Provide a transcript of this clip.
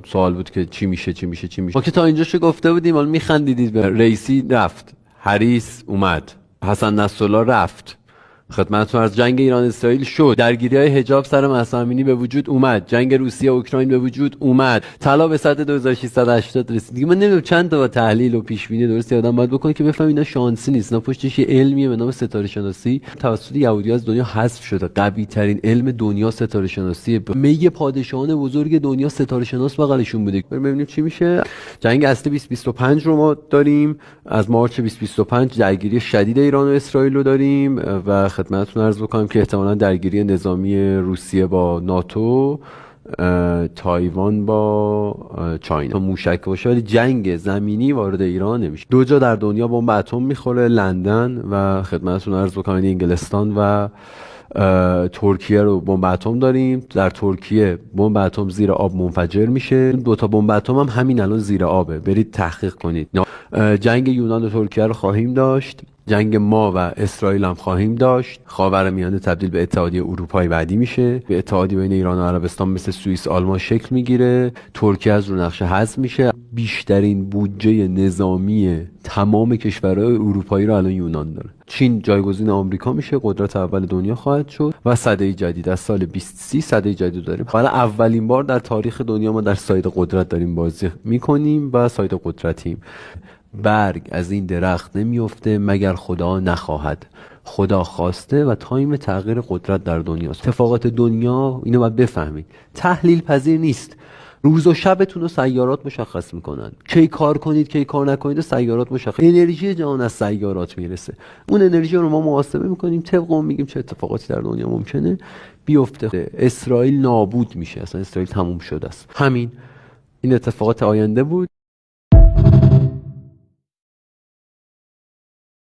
سوال بود که چی میشه. ما که تا اینجاشو گفته بودیم، حالا میخندیدید به رئیسی رفت، حریص اومد، حسن نصرالله رفت، خدمتتون از جنگ ایران اسرائیل شد، درگیری‌های حجاب سر مهسا امینی به وجود اومد، جنگ روسیه اوکراین به وجود اومد، طلا به سطح 2680 رسید. دیگه من نمیدونم چند تا تحلیل و پیش بینی درستی آدم باید بکنه که بفهم اینا شانسی نیست، اینا پشتش یه علمیه به نام ستاره شناسی توسط یهودی‌ها از دنیا حذف شده. قوی ترین علم دنیا ستاره شناسیه. می پادشاهان بزرگ دنیا ستاره شناس بغلشون بوده. بریم ببینیم چی میشه. جنگ اصلی 2025 رو ما داریم. از مارچ 2025 درگیری شدید ایران و اسرائیل رو داریم و خدمتتون عرض بکنم که احتمالاً درگیری نظامی روسیه با ناتو، تایوان با چاینا موشک باشه، ولی جنگ زمینی وارد ایران نمیشه. دو جا در دنیا بمب اتم میخوره، لندن و خدمتتون عرض بکنم انگلستان و ترکیه رو بمب اتم داریم. در ترکیه بمب اتم زیر آب منفجر میشه. دو تا بمب اتم هم همین الان زیر آبه، برید تحقیق کنید. جنگ یونان و ترکیه رو خواهیم داشت. جنگ ما و اسرائیل هم خواهیم داشت. خاورمیانه تبدیل به اتحادیه اروپایی بعدی میشه. به اتحادیه بین ایران و عربستان مثل سوئیس آلمان شکل میگیره. ترکیه از رو نقشه حذف میشه. بیشترین بودجه نظامی تمام کشورهای اروپایی رو الان یونان داره. چین جایگزین آمریکا میشه، قدرت اول دنیا خواهد شد و سده جدید از سال 2030 سده جدید داریم. حالا اولین بار در تاریخ دنیا ما در ساید قدرت داریم بازی میکنیم و ساید قدرتیم. برگ از این درخت نمیفته مگر خدا نخواهد. خدا خواسته و تایم تغییر قدرت در دنیاست. اتفاقات دنیا اینو باید بفهمید، تحلیل پذیر نیست. روز و شبتون رو سیارات مشخص میکنن. کی کار کنید کی کار نکنید سیارات مشخص. انرژی جهان از سیارات میرسه. اون انرژی رو ما محاسبه میکنیم، طبق اون میگیم چه اتفاقاتی در دنیا ممکنه بیفته. اسرائیل نابود میشه، اصلا اسرائیل تموم شده است. همین این اتفاقات آینده بود.